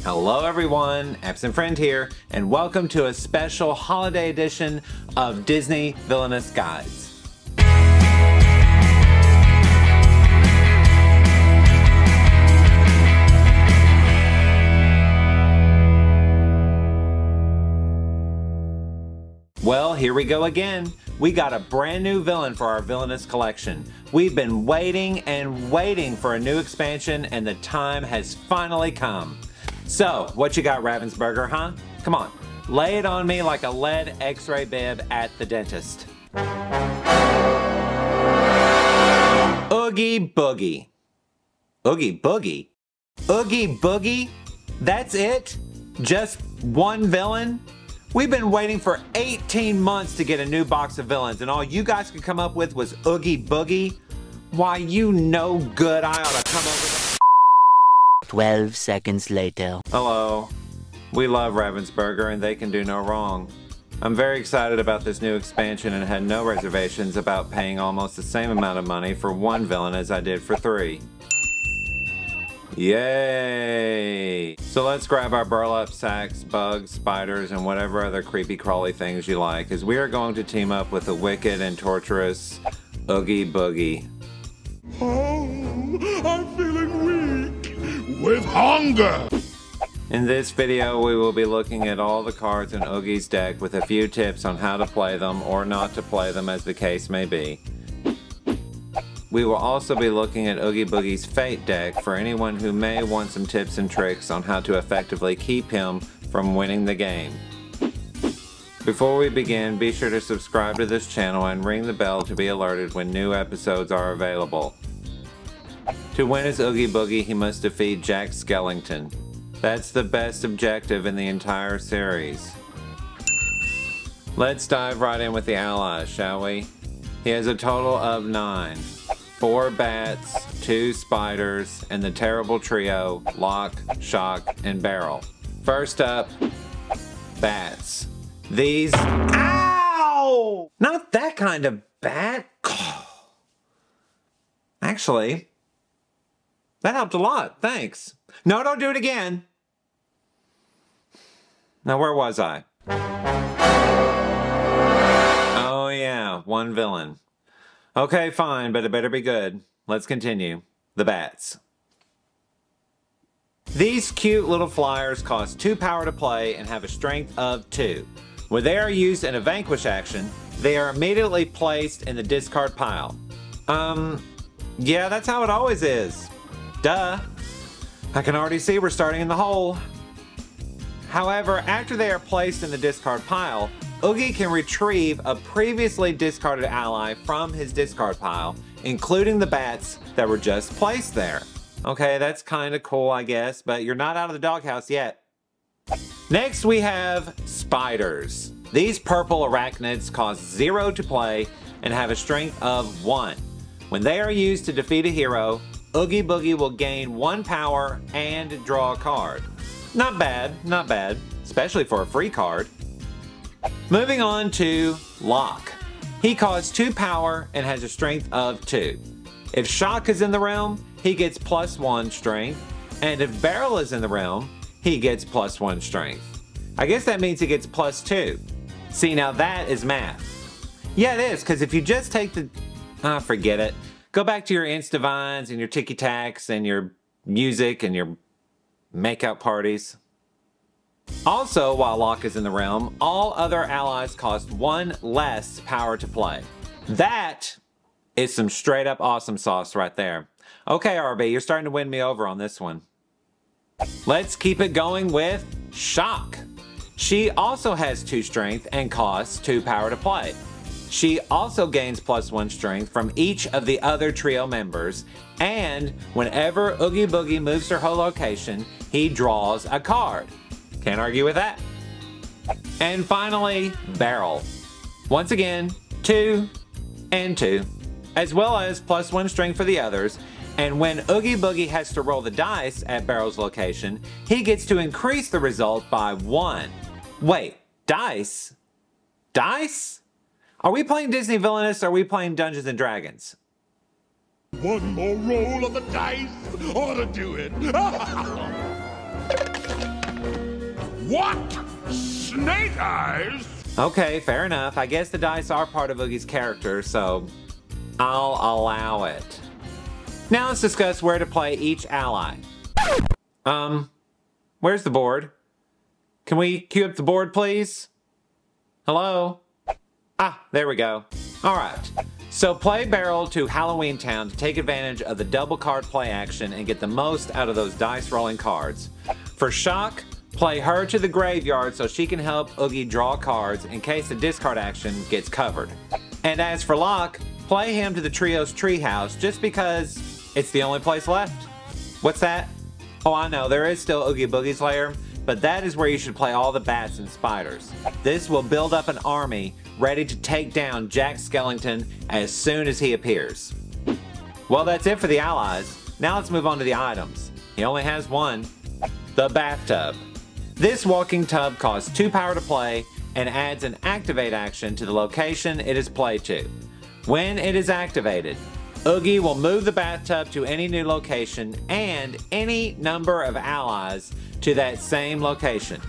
Hello everyone, Absent Friend here, and welcome to a special holiday edition of Disney Villainous Guides. Well, here we go again. We got a brand new villain for our Villainous collection. We've been waiting and waiting for a new expansion, and the time has finally come. So, what you got, Ravensburger, huh? Come on, lay it on me like a lead x-ray bib at the dentist. Oogie Boogie. Oogie Boogie? Oogie Boogie? That's it? Just one villain? We've been waiting for 18 months to get a new box of villains, and all you guys could come up with was Oogie Boogie? Why, you no good, I ought to come over there. 12 seconds later. Hello. We love Ravensburger and they can do no wrong. I'm very excited about this new expansion and had no reservations about paying almost the same amount of money for one villain as I did for 3. Yay! So let's grab our burlap sacks, bugs, spiders, and whatever other creepy crawly things you like, as we are going to team up with the wicked and torturous Oogie Boogie. Oh, I'm feeling weak with hunger. In this video, we will be looking at all the cards in Oogie's deck with a few tips on how to play them or not to play them, as the case may be. We will also be looking at Oogie Boogie's Fate deck for anyone who may want some tips and tricks on how to effectively keep him from winning the game. Before we begin, be sure to subscribe to this channel and ring the bell to be alerted when new episodes are available. To win as Oogie Boogie, he must defeat Jack Skellington. That's the best objective in the entire series. Let's dive right in with the allies, shall we? He has a total of 9. 4 bats, 2 spiders, and the terrible trio, Lock, Shock, and Barrel. First up, bats. These... Ow! Not that kind of bat. Actually, that helped a lot, thanks. No, don't do it again. Now, where was I? Oh yeah, one villain. Okay, fine, but it better be good. Let's continue. The bats. These cute little flyers cost 2 power to play and have a strength of 2. When they are used in a vanquish action, they are immediately placed in the discard pile. Yeah, that's how it always is. Duh. I can already see we're starting in the hole. However, after they are placed in the discard pile, Oogie can retrieve a previously discarded ally from his discard pile, including the bats that were just placed there. Okay, that's kind of cool, I guess, but you're not out of the doghouse yet. Next, we have spiders. These purple arachnids cost 0 to play and have a strength of 1. When they are used to defeat a hero, Oogie Boogie will gain 1 power and draw a card. Not bad, especially for a free card. Moving on to Lock. He costs 2 power and has a strength of 2. If Shock is in the realm, he gets +1 strength, and if Barrel is in the realm, he gets +1 strength. I guess that means he gets +2. See, now that is math. Yeah, it is, because if you just take the... forget it. Go back to your Insta-Vines and your Tiki-Taks and your music and your make-out parties. Also, while Lock is in the realm, all other allies cost 1 less power to play. That is some straight up awesome sauce right there. Okay, RB, you're starting to win me over on this one. Let's keep it going with Shock. She also has 2 strength and costs 2 power to play. She also gains +1 strength from each of the other trio members, and whenever Oogie Boogie moves to her location, he draws a card. Can't argue with that. And finally, Barrel. Once again, 2 and 2, as well as +1 strength for the others, and when Oogie Boogie has to roll the dice at Barrel's location, he gets to increase the result by 1. Wait, dice? Dice? Are we playing Disney Villainous or are we playing Dungeons & Dragons? One more roll of the dice ought to do it. What? Snake eyes? Okay, fair enough. I guess the dice are part of Oogie's character, so I'll allow it. Now let's discuss where to play each ally. Where's the board? Can we cue up the board, please? Hello? Ah, there we go. Alright, so play Barrel to Halloween Town to take advantage of the double card play action and get the most out of those dice rolling cards. For Shock, play her to the graveyard so she can help Oogie draw cards in case the discard action gets covered. And as for Lock, play him to the Trio's Treehouse just because it's the only place left. What's that? Oh, I know, there is still Oogie Boogie's lair, but that is where you should play all the bats and spiders. This will build up an army ready to take down Jack Skellington as soon as he appears. Well, that's it for the allies. Now let's move on to the items. He only has one. The bathtub. This walking tub costs 2 power to play and adds an activate action to the location it is played to. When it is activated, Oogie will move the bathtub to any new location and any number of allies to that same location.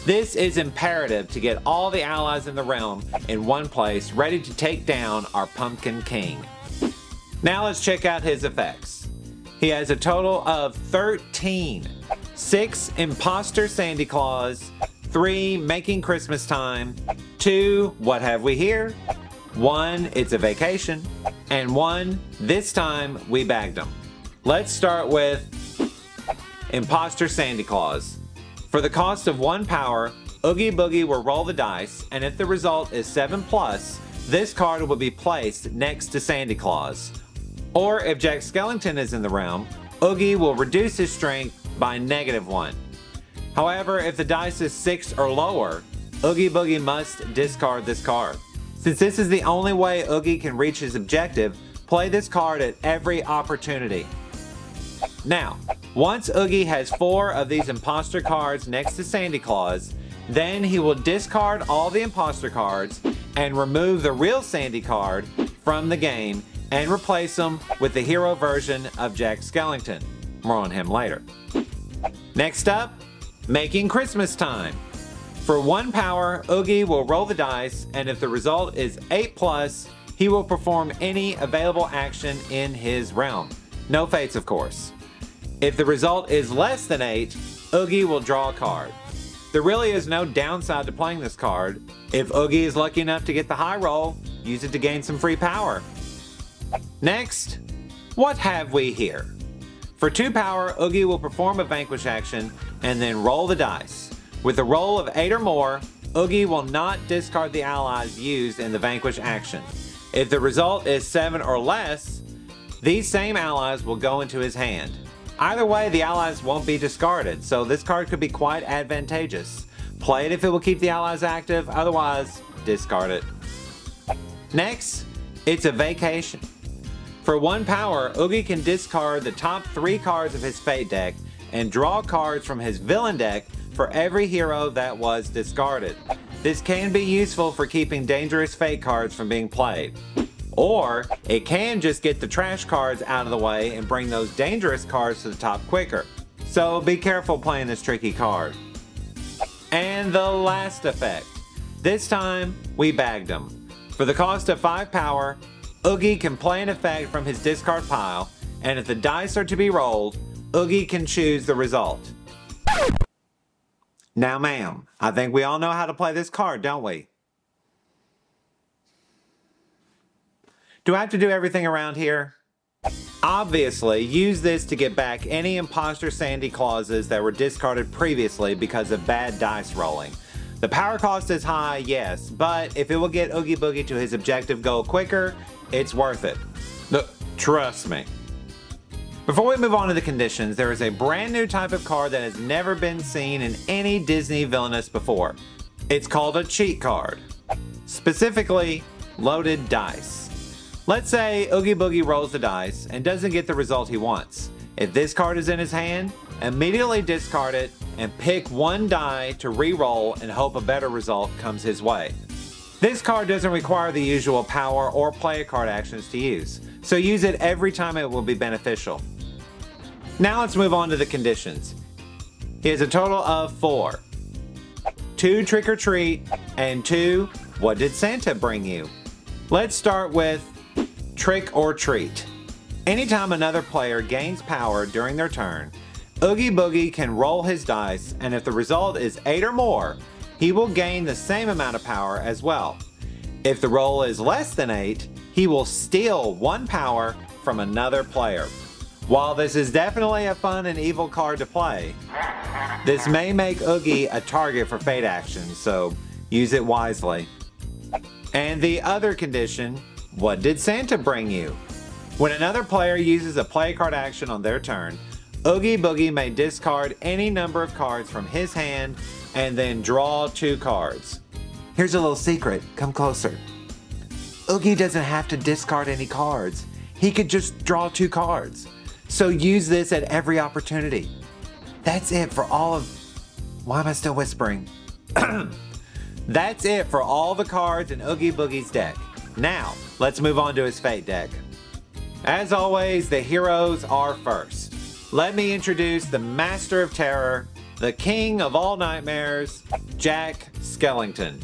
This is imperative to get all the allies in the realm in one place ready to take down our Pumpkin King. Now let's check out his effects. He has a total of 13. 6 Imposter Sandy Claus, 3 Making Christmas Time, 2 What Have We Here, 1 It's a Vacation, and 1 This Time We Bagged 'Em. Let's start with Imposter Sandy Claus. For the cost of 1 power, Oogie Boogie will roll the dice, and if the result is 7+, this card will be placed next to Sandy Claus. Or if Jack Skellington is in the realm, Oogie will reduce his strength by -1. However, if the dice is 6 or lower, Oogie Boogie must discard this card. Since this is the only way Oogie can reach his objective, play this card at every opportunity. Now, once Oogie has 4 of these imposter cards next to Sandy Claus, then he will discard all the imposter cards and remove the real Sandy card from the game and replace them with the hero version of Jack Skellington. More on him later. Next up, Making Christmas Time. For 1 power, Oogie will roll the dice, and if the result is 8+, he will perform any available action in his realm. No fates, of course. If the result is less than 8, Oogie will draw a card. There really is no downside to playing this card. If Oogie is lucky enough to get the high roll, use it to gain some free power. Next, What Have We Here? For 2 power, Oogie will perform a Vanquish action and then roll the dice. With a roll of 8 or more, Oogie will not discard the allies used in the Vanquish action. If the result is 7 or less, these same allies will go into his hand. Either way, the allies won't be discarded, so this card could be quite advantageous. Play it if it will keep the allies active, otherwise, discard it. Next, It's a Vacation. For 1 power, Oogie can discard the top 3 cards of his Fate deck and draw cards from his Villain deck for every hero that was discarded. This can be useful for keeping dangerous Fate cards from being played. Or, it can just get the trash cards out of the way and bring those dangerous cards to the top quicker. So be careful playing this tricky card. And the last effect. This time, we bagged him. For the cost of 5 power, Oogie can play an effect from his discard pile, and if the dice are to be rolled, Oogie can choose the result. Now, ma'am, I think we all know how to play this card, don't we? Do I have to do everything around here? Obviously, use this to get back any imposter Sandy Clauses that were discarded previously because of bad dice rolling. The power cost is high, yes, but if it will get Oogie Boogie to his objective goal quicker, it's worth it. Look, trust me. Before we move on to the conditions, there is a brand new type of card that has never been seen in any Disney Villainous before. It's called a cheat card. Specifically, loaded dice. Let's say Oogie Boogie rolls the dice and doesn't get the result he wants. If this card is in his hand, immediately discard it and pick 1 die to re-roll and hope a better result comes his way. This card doesn't require the usual power or play a card actions to use, so use it every time it will be beneficial. Now let's move on to the conditions. He has a total of 4. 2 Trick or Treat, and 2 What Did Santa Bring You? Let's start with Trick or Treat. Anytime another player gains power during their turn, Oogie Boogie can roll his dice, and if the result is 8 or more, he will gain the same amount of power as well. If the roll is less than 8, he will steal 1 power from another player. While this is definitely a fun and evil card to play, this may make Oogie a target for fate actions, so use it wisely. And the other condition, What Did Santa Bring You? When another player uses a play card action on their turn, Oogie Boogie may discard any number of cards from his hand and then draw 2 cards. Here's a little secret, come closer. Oogie doesn't have to discard any cards. He could just draw 2 cards. So use this at every opportunity. That's it for all of... Why am I still whispering? That's it for all the cards in Oogie Boogie's deck. Now, let's move on to his Fate deck. As always, the heroes are first. Let me introduce the Master of Terror, the King of all Nightmares, Jack Skellington.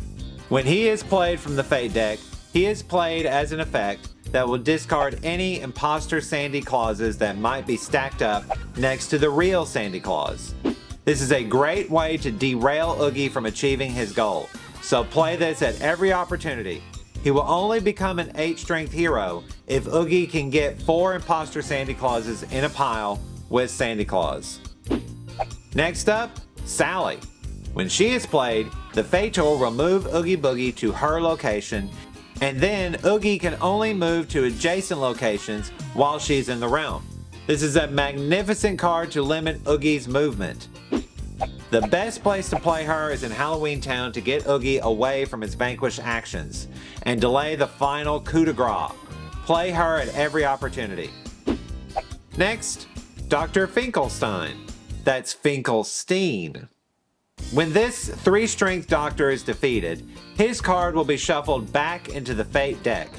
When he is played from the Fate deck, he is played as an effect that will discard any imposter Sandy Clauses that might be stacked up next to the real Sandy Claus. This is a great way to derail Oogie from achieving his goal, so play this at every opportunity. He will only become an 8-strength hero if Oogie can get 4 imposter Sandy Clauses in a pile with Sandy Claus. Next up, Sally. When she is played, the Fator will move Oogie Boogie to her location, and then Oogie can only move to adjacent locations while she's in the realm. This is a magnificent card to limit Oogie's movement. The best place to play her is in Halloween Town to get Oogie away from his vanquish actions and delay the final coup de grace. Play her at every opportunity. Next, Dr. Finkelstein. That's Finkelstein. When this 3-strength doctor is defeated, his card will be shuffled back into the Fate deck.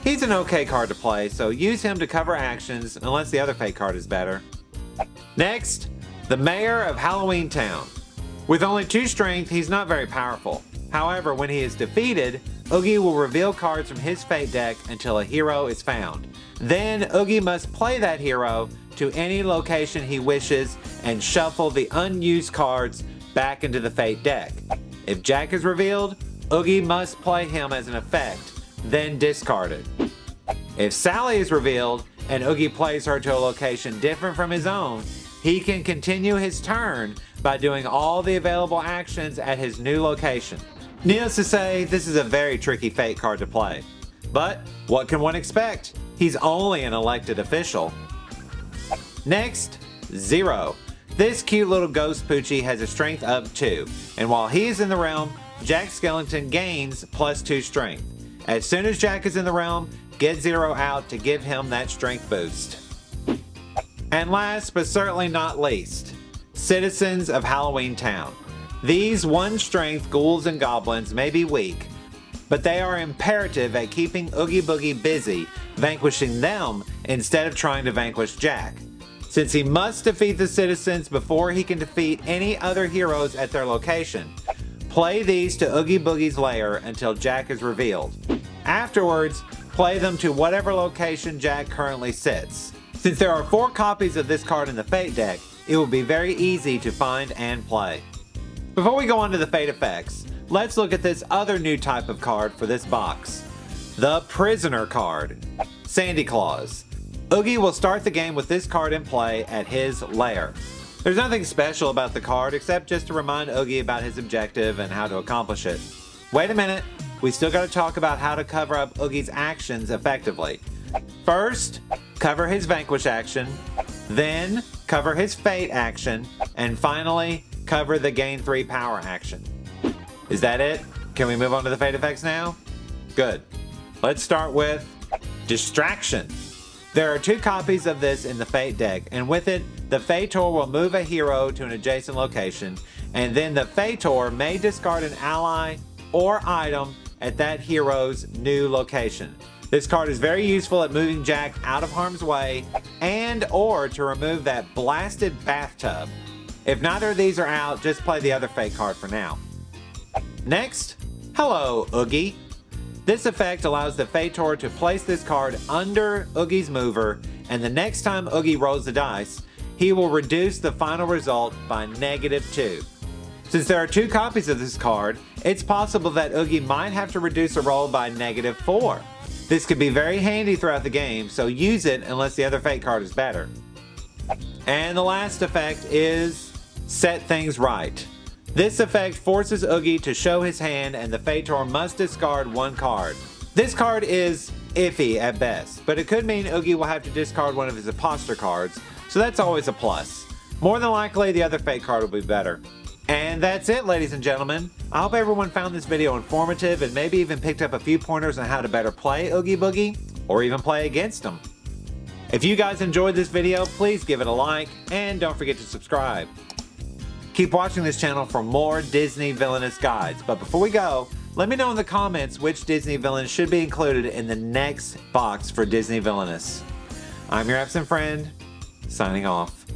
He's an okay card to play, so use him to cover actions unless the other Fate card is better. Next, the Mayor of Halloween Town. With only 2 strength, he's not very powerful. However, when he is defeated, Oogie will reveal cards from his Fate deck until a hero is found. Then Oogie must play that hero to any location he wishes and shuffle the unused cards back into the Fate deck. If Jack is revealed, Oogie must play him as an effect, then discard it. If Sally is revealed and Oogie plays her to a location different from his own, he can continue his turn by doing all the available actions at his new location. Needless to say, this is a very tricky Fate card to play. But what can one expect? He's only an elected official. Next, Zero. This cute little ghost Poochie has a strength of 2, and while he is in the realm, Jack Skellington gains +2 strength. As soon as Jack is in the realm, get Zero out to give him that strength boost. And last but certainly not least, Citizens of Halloween Town. These 1-strength ghouls and goblins may be weak, but they are imperative at keeping Oogie Boogie busy, vanquishing them instead of trying to vanquish Jack. Since he must defeat the citizens before he can defeat any other heroes at their location, play these to Oogie Boogie's lair until Jack is revealed. Afterwards, play them to whatever location Jack currently sits. Since there are 4 copies of this card in the Fate deck, it will be very easy to find and play. Before we go on to the Fate effects, let's look at this other new type of card for this box. The Prisoner card. Sandy Claus. Oogie will start the game with this card in play at his lair. There's nothing special about the card except just to remind Oogie about his objective and how to accomplish it. Wait a minute, we still got to talk about how to cover up Oogie's actions effectively. First, cover his vanquish action, then cover his Fate action, and finally, cover the gain 3 power action. Is that it? Can we move on to the Fate effects now? Good. Let's start with Distraction. There are 2 copies of this in the Fate deck, and with it, the Fator will move a hero to an adjacent location, and then the Fator may discard an ally or item at that hero's new location. This card is very useful at moving Jack out of harm's way and or to remove that blasted bathtub. If neither of these are out, just play the other Fate card for now. Next, hello, Oogie. This effect allows the Fator to place this card under Oogie's mover, and the next time Oogie rolls the dice, he will reduce the final result by -2. Since there are 2 copies of this card, it's possible that Oogie might have to reduce a roll by -4. This could be very handy throughout the game, so use it unless the other fate card is better. And the last effect is Set Things Right. This effect forces Oogie to show his hand and the Fator must discard 1 card. This card is iffy at best, but it could mean Oogie will have to discard one of his imposter cards, so that's always a plus. More than likely, the other fate card will be better. And that's it, ladies and gentlemen. I hope everyone found this video informative and maybe even picked up a few pointers on how to better play Oogie Boogie, or even play against him. If you guys enjoyed this video, please give it a like, and don't forget to subscribe. Keep watching this channel for more Disney Villainous guides, but before we go, let me know in the comments which Disney villain should be included in the next box for Disney Villainous. I'm your absent friend, signing off.